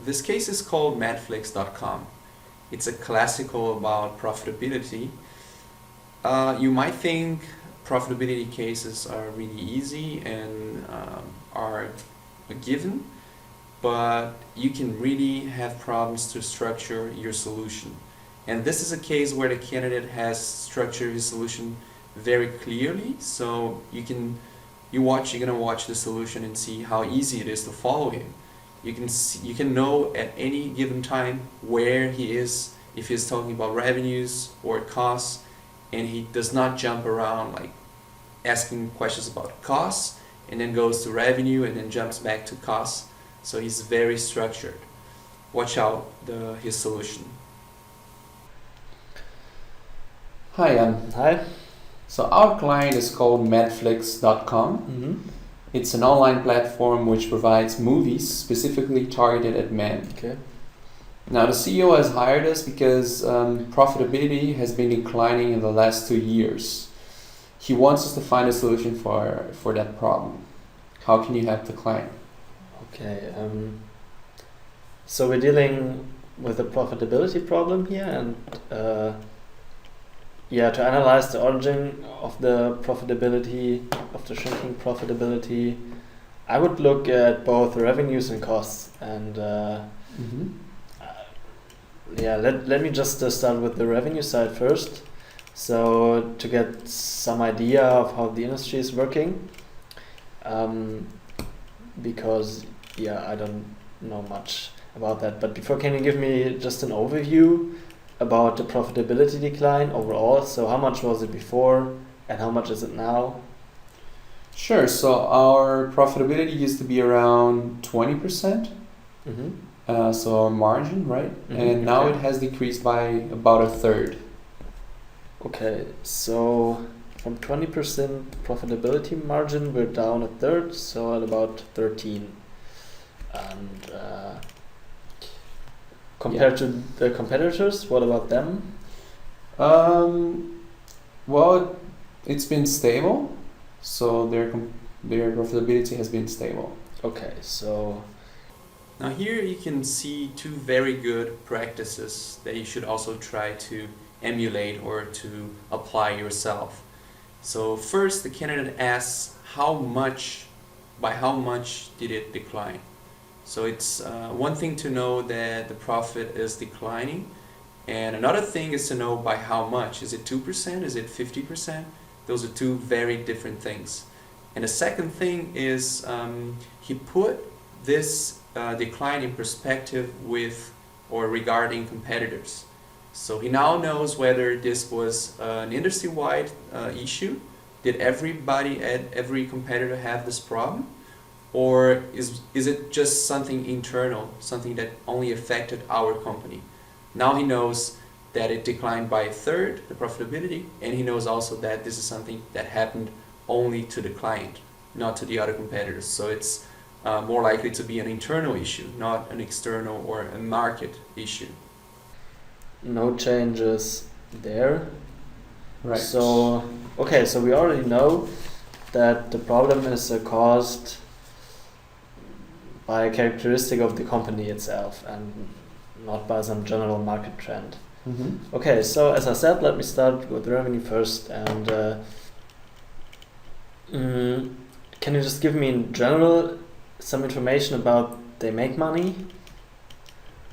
This case is called Netflix.com. It's a classical about profitability. You might think profitability cases are really easy and are a given, but you can really have problems to structure your solution. And this is a case where the candidate has structured his solution very clearly, so you're gonna watch the solution and see how easy it is to follow him. You can know at any given time where he is, if he's talking about revenues or costs, and he does not jump around like asking questions about costs and then goes to revenue and then jumps back to costs. So he's very structured. Watch out his solution. Hi, Hi. so our client is called Netflix.com. Mm-hmm. It's an online platform which provides movies specifically targeted at men. Okay. Now, the CEO has hired us because profitability has been declining in the last 2 years. He wants us to find a solution for that problem. How can you help the client? Okay. So we're dealing with a profitability problem here, and to analyze the origin of the profitability, of the shrinking profitability, I would look at both revenues and costs. And let me just start with the revenue side first. So to get some idea of how the industry is working, because I don't know much about that. But before, can you give me just an overview about the profitability decline overall? So how much was it before and how much is it now? Sure. So our profitability used to be around 20%. Mm-hmm. So our margin, right? Mm-hmm. And now Okay. it has decreased by about a third. Okay, so from 20% profitability margin, we're down a third, so at about 13. And compared to the competitors, what about them? Well, it's been stable. So their profitability has been stable. Okay, so Now here you can see two very good practices that you should also try to emulate or to apply yourself. So first, the candidate asks by how much did it decline? So it's one thing to know that the profit is declining, and another thing is to know by how much. Is it 2%? Is it 50%? Those are two very different things. And the second thing is he put this decline in perspective with or regarding competitors. So he now knows whether this was an industry-wide issue. Did everybody at every competitor have this problem? Or is it just something internal, something that only affected our company? Now he knows that it declined by a third, the profitability, and he knows also that this is something that happened only to the client, not to the other competitors. So it's more likely to be an internal issue, not an external or a market issue. no changes there. Right. So, okay, so we already know that the problem is caused by a characteristic of the company itself and not by some general market trend. Mm-hmm. Okay, so as I said, let me start with revenue first. And can you just give me in general some information about they make money?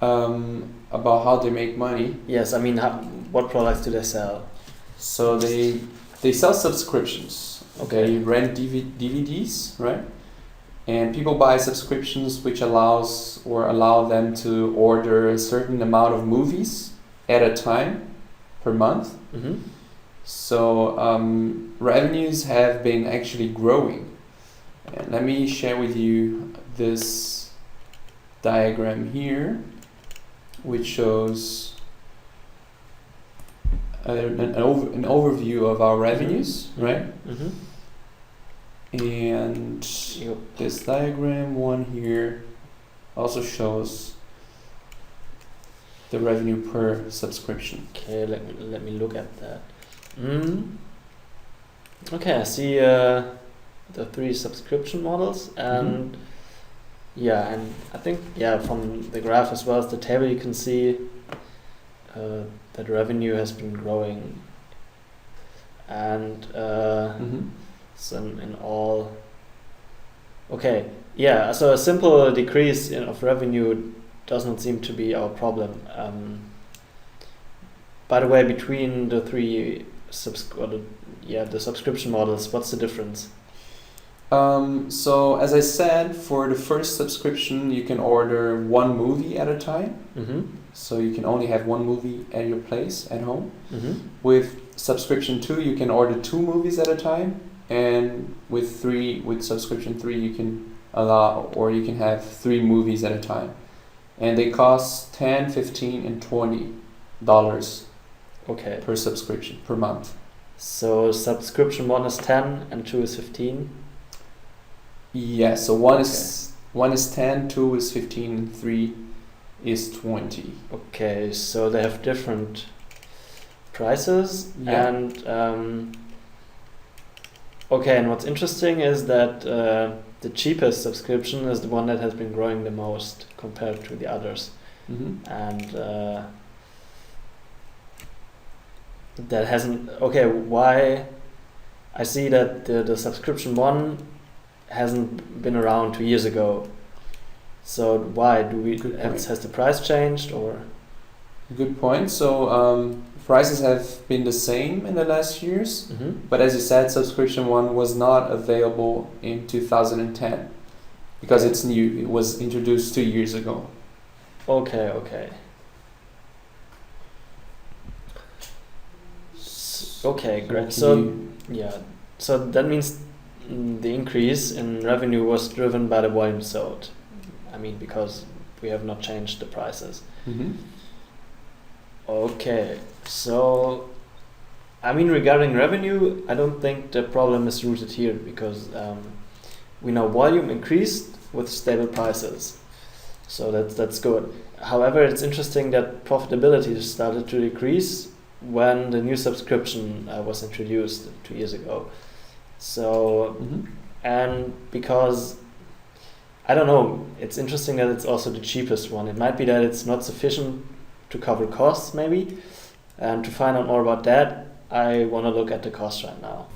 About how they make money. Yes, I mean, what products do they sell? So they sell subscriptions. Okay. They rent DVDs, right? And people buy subscriptions which allow them to order a certain amount of movies at a time per month. Mm-hmm. So revenues have been actually growing. And let me share with you this diagram here, which shows an overview of our revenues, right? Mm-hmm. And Yep. this diagram one here also shows the revenue per subscription. Okay, let me look at that. Okay, I see the 3 subscription models, and Yeah, and I think from the graph as well as the table you can see that revenue has been growing, and so in all. Okay, yeah. So a simple decrease of revenue does not seem to be our problem. By the way, between the three the subscription models, what's the difference? So as I said, for the first subscription, you can order one movie at a time. Mm-hmm. So you can only have one movie at your place at home. Mm-hmm. With subscription 2, you can order 2 movies at a time, and with subscription 3, you can you can have 3 movies at a time, and they cost $10, $15, and $20 Okay. per subscription per month. So subscription 1 is 10 and 2 is 15. Yeah. So one is 10, 2 is 15, and 3 is 20. Okay, so they have different prices, Yeah. and okay, and what's interesting is that the cheapest subscription is the one that has been growing the most compared to the others, and that hasn't. Okay, why? I see that the subscription 1 hasn't been around 2 years ago. So why do we has the price changed or? Good point. So prices have been the same in the last years, but as you said, subscription 1 was not available in 2010 because it's new. It was introduced 2 years ago. Okay. Okay, great. So that means the increase in revenue was driven by the volume sold. I mean, because we have not changed the prices. Okay, so I mean, regarding revenue, I don't think the problem is rooted here because we know volume increased with stable prices, so that's good. However, it's interesting that profitability started to decrease when the new subscription was introduced 2 years ago. So and because I don't know, it's interesting that it's also the cheapest one. It might be that it's not sufficient to cover costs, maybe. And to find out more about that, I want to look at the cost right now.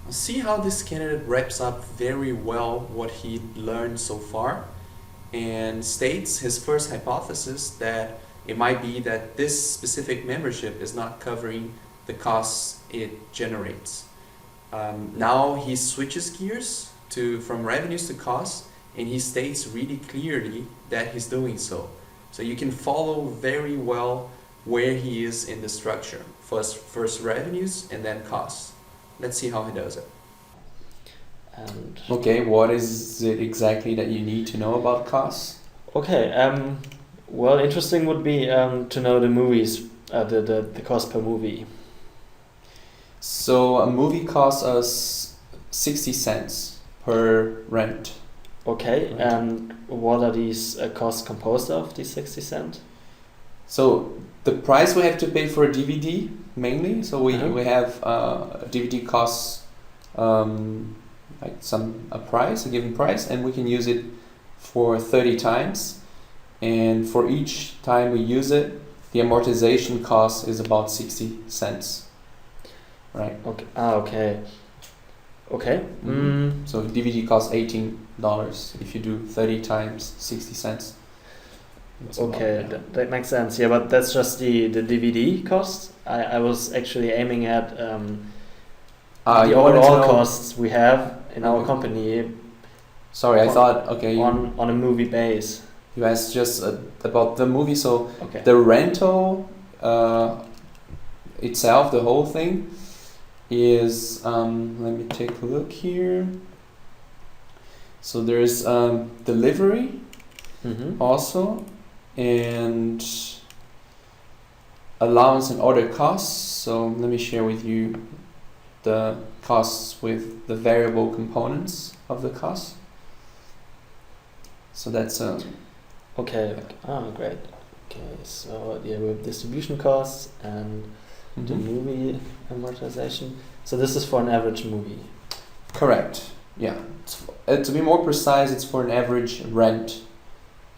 See how this candidate wraps up very well what he learned so far and states his first hypothesis that it might be that this specific membership is not covering the costs it generates. Now he switches gears from revenues to costs, and he states really clearly that he's doing so. So you can follow very well where he is in the structure. First revenues and then costs. Let's see how he does it. And okay, what is it exactly that you need to know about costs? Okay, well, interesting would be to know the movies, the cost per movie. So a movie costs us 60 cents per rent. Okay, and what are these costs composed of, these 60 cents? So the price we have to pay for a DVD mainly. So we have DVD costs like a given price, and we can use it for 30 times. And for each time we use it, the amortization cost is about 60 cents. Right. Okay. Okay. Okay. So DVD costs $18 if you do 30 times 60 cents. Okay, that makes sense. Yeah, but that's just the DVD cost. I was actually aiming at the overall costs we have in our company. Sorry, I thought on a movie base. You asked just about the movie. So okay. The rental itself, the whole thing, is let me take a look here. So there's delivery also, and allowance and other costs. So let me share with you the costs with the variable components of the cost. So that's okay. Great. Okay, so we have distribution costs and the movie amortization. So this is for an average movie. Correct. Yeah. To be more precise, it's for an average rent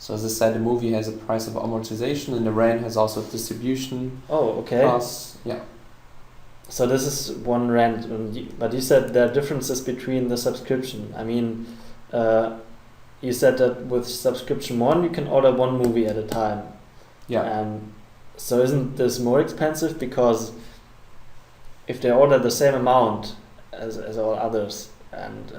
So as I said, the movie has a price of amortization, and the rent has also distribution Oh, okay. costs. Yeah. So this is one rent, but you said there are differences between the subscription. I mean, you said that with subscription 1 you can order 1 movie at a time. Yeah. So isn't this more expensive because if they order the same amount as all others, and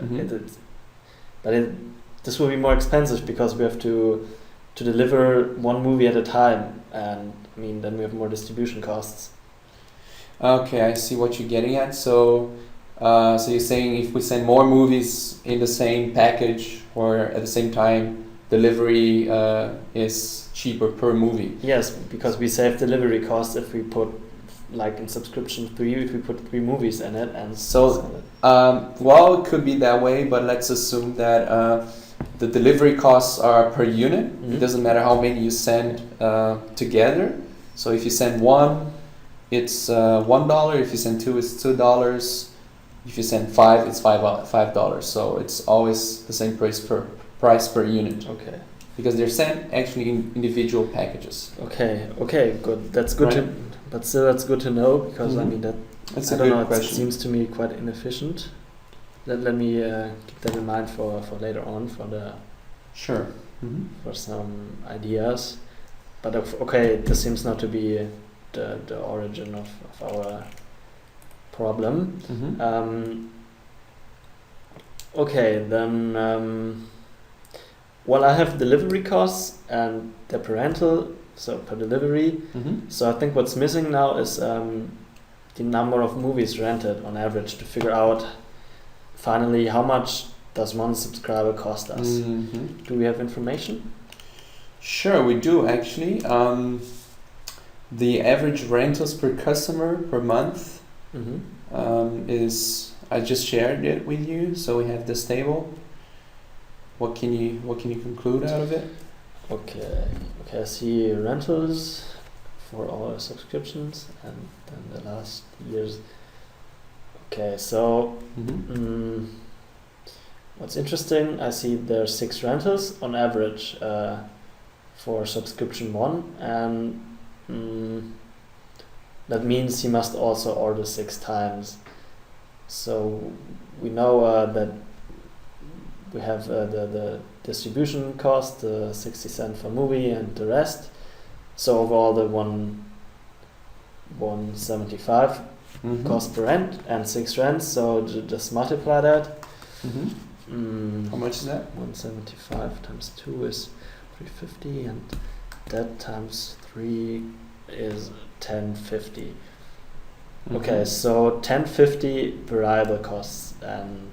this will be more expensive because we have to deliver 1 movie at a time, and I mean then we have more distribution costs. Okay, I see what you're getting at. So, so you're saying if we send more movies in the same package or at the same time, delivery is cheaper per movie. Yes, because we save delivery costs if we put, like in subscription 3, if we put 3 movies in it, and So, well, it could be that way, but let's assume that the delivery costs are per unit. Mhm. It doesn't matter how many you send together. So if you send 1, it's $1. If you send 2, it's $2. If you send 5, it's $5. So it's always the same price per unit, Okay. because they're sent actually in individual packages. Okay. Good. That's good Right. but still that's good to know, because I Mhm. mean that That's I a don't good know. It question. seems to me quite inefficient. Let me keep that in mind for later on Sure. Mm-hmm. for some ideas. But okay, this seems not to be the origin of our problem. Mm-hmm. Okay, then. Well, I have delivery costs and the parental, so per delivery. Mm-hmm. So I think what's missing now is the number of movies rented on average, to figure out finally how much does 1 subscriber cost us. Mm-hmm. Do we have information? Sure, we do actually. The average rentals per customer per month is, I just shared it with you, so we have this table. What can you conclude out of it? Okay, I see rentals for all subscriptions, and then the last years. Okay, so Mm-hmm. what's interesting, I see there are 6 rentals on average for subscription 1, and that means he must also order 6 times. So we know that we have the distribution cost, 60 cents for movie, and the rest. So overall, the 175 Mm-hmm. cost per rent and 6 rents. So just multiply that. Mm-hmm. How much is that? 175 times 2 is 350, and that times 3 is 1050. Mm-hmm. Okay, so 1050 variable costs, and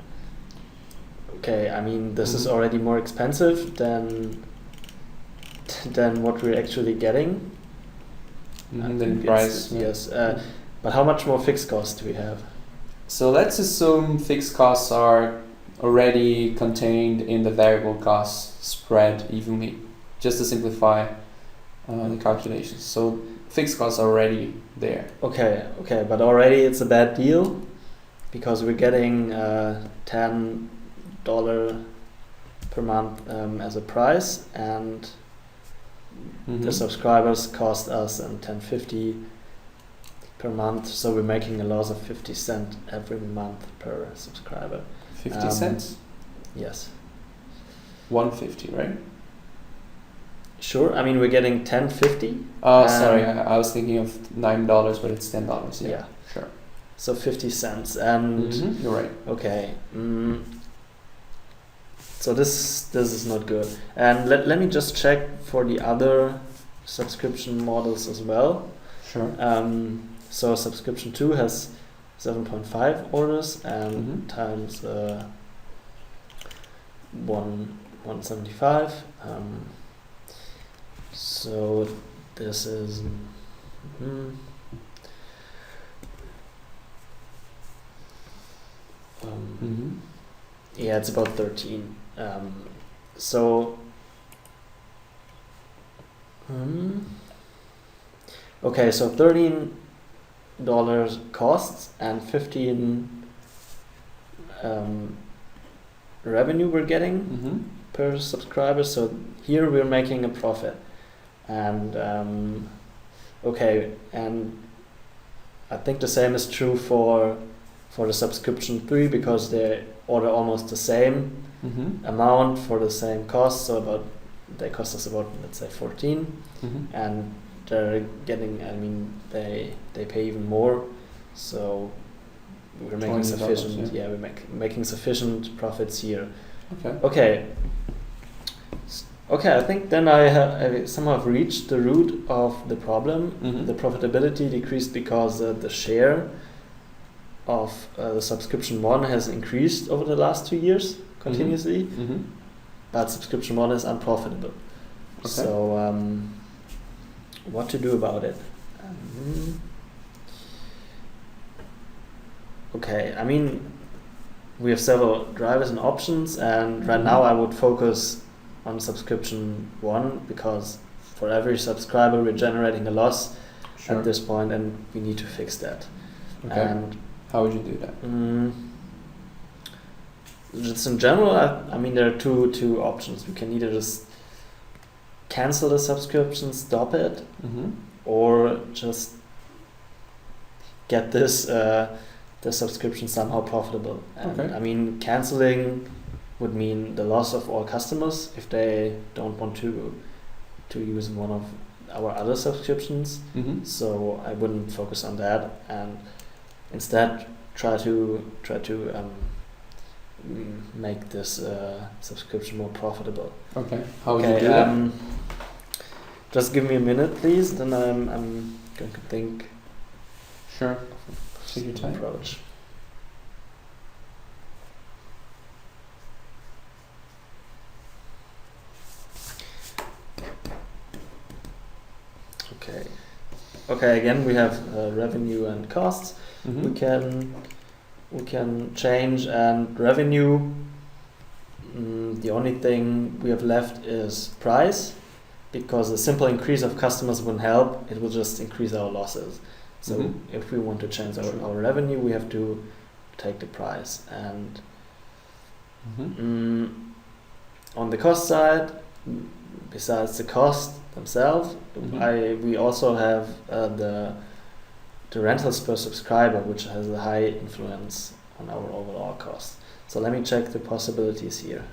okay, I mean this is already more expensive than what we're actually getting. Mm-hmm. I Then think price. yes. But how much more fixed costs do we have? So let's assume fixed costs are already contained in the variable costs spread evenly, just to simplify the calculations. So fixed costs are already there. Okay, but already it's a bad deal, because we're getting $10 per month as a price, and Mm-hmm. the subscribers cost us $10.50 per month, so we're making a loss of 50 cents every month per subscriber. 50 cents? Yes. 150, right? Sure. I mean, we're getting $10.50. Sorry, I was thinking of $9, but it's $10. Yeah. Sure. So 50 cents, and You're right. okay. So this is not good. And let me just check for the other subscription models as well. Sure. So subscription 2 has 7.5 orders, and times 175. So this is yeah, it's about 13. Okay, so $13 costs and 15 revenue we're getting per subscriber. So here we're making a profit, and okay, and I think the same is true for the subscription 3 because they order almost the same Mm-hmm. amount for the same cost. So they cost us about, let's say, 14, Mm-hmm. and they're getting. I mean, they pay even more. So we're making $20, sufficient. yeah. Yeah, we're making sufficient profits here. Okay. Okay. Okay, I think then I somehow have reached the root of the problem. Mm-hmm. The profitability decreased because the share of the subscription 1 has increased over the last 2 years continuously, Mm-hmm. but subscription 1 is unprofitable. Okay. So what to do about it? Okay, I mean, we have several drivers and options, and right now I would focus on subscription 1 because for every subscriber we're generating a loss Sure. at this point, and we need to fix that. Okay. And How would you do that? just in general, I mean, there are two options. We can either just cancel the subscription, stop it, Mm-hmm. or just get this the subscription somehow profitable. And Okay. I mean, canceling would mean the loss of all customers if they don't want to use one of our other subscriptions. Mm-hmm. So I wouldn't focus on that, and instead try to make this subscription more profitable. Okay. How would you do that? Just give me a minute, please. Then I'm going to think Sure. of Take your some time. approach. Okay. Okay. Again, we have revenue and costs. Mm-hmm. We can change, and revenue. The only thing we have left is price, because a simple increase of customers wouldn't help. It will just increase our losses. So Mhm. if we want to change True. our revenue, we have to take the price. And Mm-hmm. on the cost side, besides the cost themselves, Mhm. we also have the rentals per subscriber, which has a high influence on our overall cost. So let me check the possibilities here.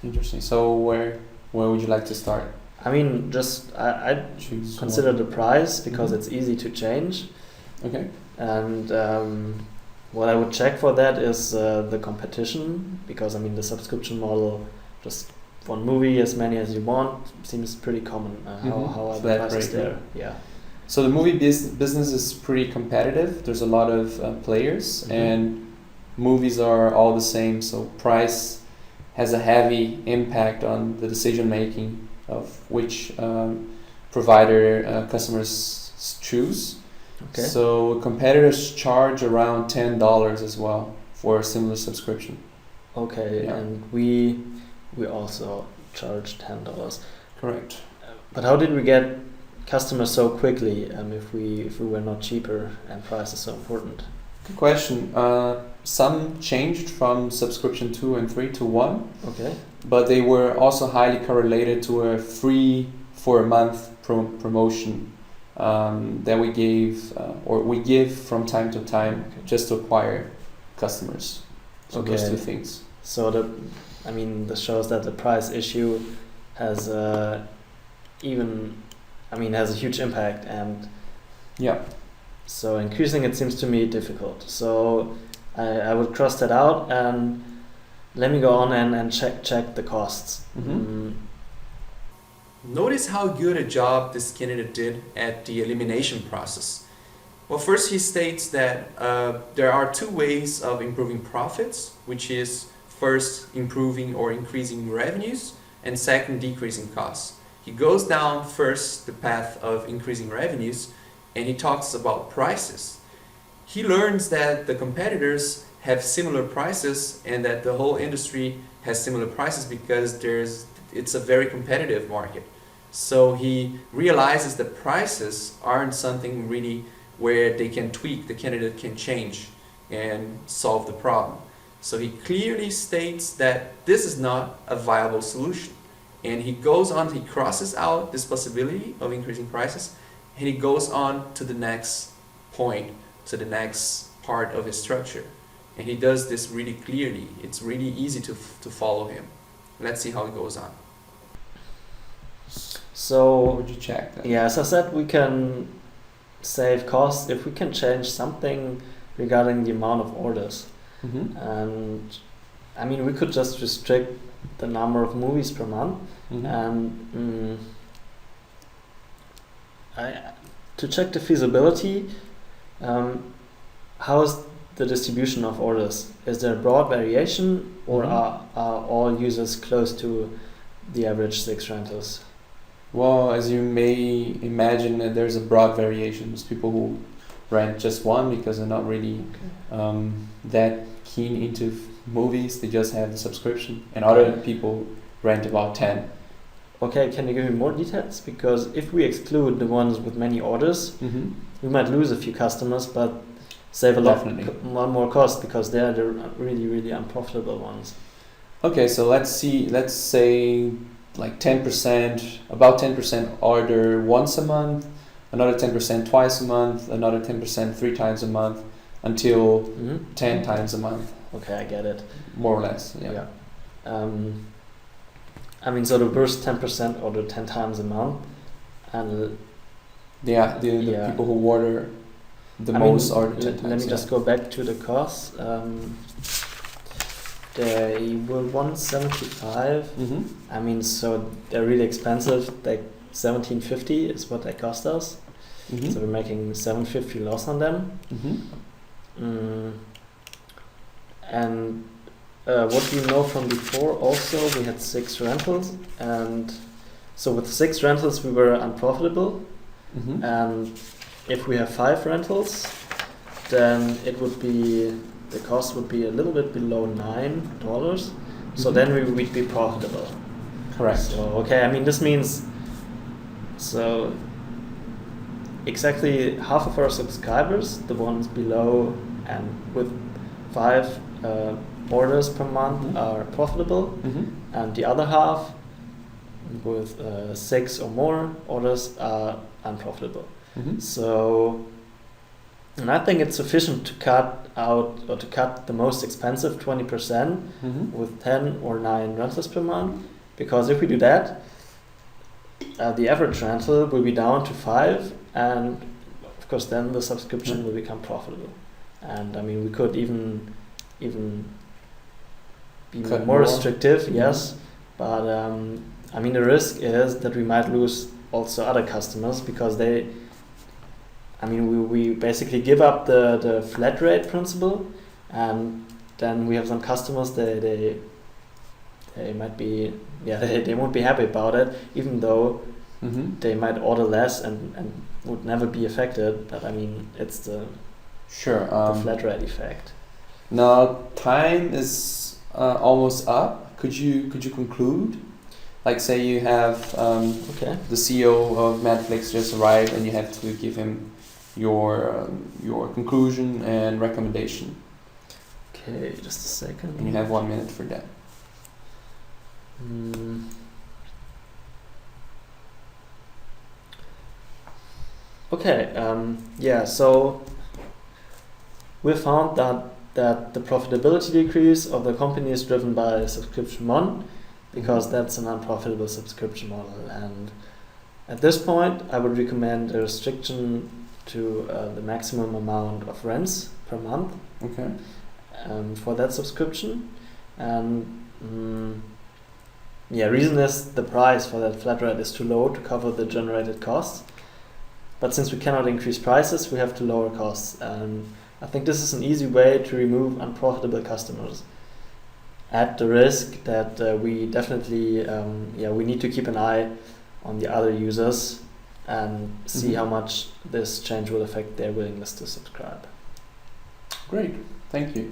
Interesting. So where would you like to start? I mean, just I Choose consider one. the price because Mhm. it's easy to change, Okay. and what I would check for that is the competition, because I mean the subscription model, just one movie, as many as you want, seems pretty common. How are the Flat prices rate, there? Yeah. So the movie business is pretty competitive. There's a lot of players, Mhm. and movies are all the same. So price has a heavy impact on the decision making of which provider customers choose. Okay. So competitors charge around $10 as well for a similar subscription. Okay, Yeah. and we also charge $10. Correct. But how did we get customers so quickly if we were not cheaper and price is so important? Good question. Some changed from subscription 2 and 3 to 1, Okay. but they were also highly correlated to a free for a month promotion that we gave or we give from time to time Okay. just to acquire customers. So those Okay. two things. So this shows that the price issue has has a huge impact, and Yeah. so increasing it seems to me difficult. So I would cross that out, and let me go on and check the costs. Mhm. Notice how good a job this candidate did at the elimination process. Well, first he states that there are two ways of improving profits, which is first improving or increasing revenues, and second decreasing costs. He goes down first the path of increasing revenues, and he talks about prices. He learns that the competitors have similar prices and that the whole industry has similar prices because it's a very competitive market. So he realizes that prices aren't something really where they can tweak, the candidate can change and solve the problem. So he clearly states that this is not a viable solution. And he goes on, he crosses out this possibility of increasing prices, and he goes on to the next point, to the next part of his structure. And he does this really clearly. It's really easy to follow him. Let's see how it goes on. So, Would you check that? yeah, as I said, we can save costs if we can change something regarding the amount of orders. Mm-hmm. And I mean, we could just restrict the number of movies per month. Mm-hmm. And to check the feasibility, how is the distribution of orders? Is there a broad variation, or are all users close to the average 6 rentals? Well, as you may imagine, there's a broad variation. There's people who rent just one because they're not really that keen into movies. They just have the subscription, and other people rent about 10. Okay, can you give me more details? Because if we exclude the ones with many orders, Mm-hmm. we might lose a few customers, but save a lot Definitely. more cost because they are the really, really unprofitable ones. Okay, so let's say like 10%, about 10% order once a month, another 10% twice a month, another 10% 3 times a month, until 10 times a month, Okay, I get it. more or less. Yeah. Yeah. I mean, so the first 10% order 10 times a month, and Yeah, the Yeah. people who order the I most mean, are the 10 times. let me just go back to the costs. They were 175. Mm-hmm. I mean, so they're really expensive. Like 1750 is what they cost us. Mm-hmm. So we're making 750 loss on them. Mm-hmm. And what we know from before, also we had 6 rentals, and so with 6 rentals we were unprofitable. Mm-hmm. And if we have 5 rentals, then it would be, the cost would be a little bit below $9. So Mhm. then we'd be profitable. Correct. So okay, I mean, this means, so exactly half of our subscribers, the ones below and with 5 orders per month, Mhm. are profitable, Mm-hmm. and the other half with 6 or more orders are unprofitable. Mm-hmm. So, and I think it's sufficient to cut out, or to cut the most expensive 20% Mm-hmm. with 10 or 9 rentals per month, because if we do that, the average rental will be down to 5, and of course then the subscription will become profitable. And I mean, we could even be Cut more more. restrictive, Mhm. yes, but I mean, the risk is that we might lose also other customers, because they, I mean, we basically give up the flat rate principle, and then we have some customers, they might be, yeah, they won't be happy about it, even though Mm-hmm. they might order less and would never be affected. But I mean, it's the Sure. flat rate effect. Now time is almost up. Could you conclude? Like, say you have Okay. the CEO of Netflix just arrived, and you have to give him your conclusion and recommendation, Okay, just a second. and you have 1 minute for that. Okay, yeah, so we found that the profitability decrease of the company is driven by subscription model, because that's an unprofitable subscription model. And at this point, I would recommend a restriction to the maximum amount of rents per month Okay. for that subscription. And yeah, reason is the price for that flat rate is too low to cover the generated costs. But since we cannot increase prices, we have to lower costs. And I think this is an easy way to remove unprofitable customers, at the risk that we definitely, we need to keep an eye on the other users and see Mhm. how much this change will affect their willingness to subscribe. Great. Thank you.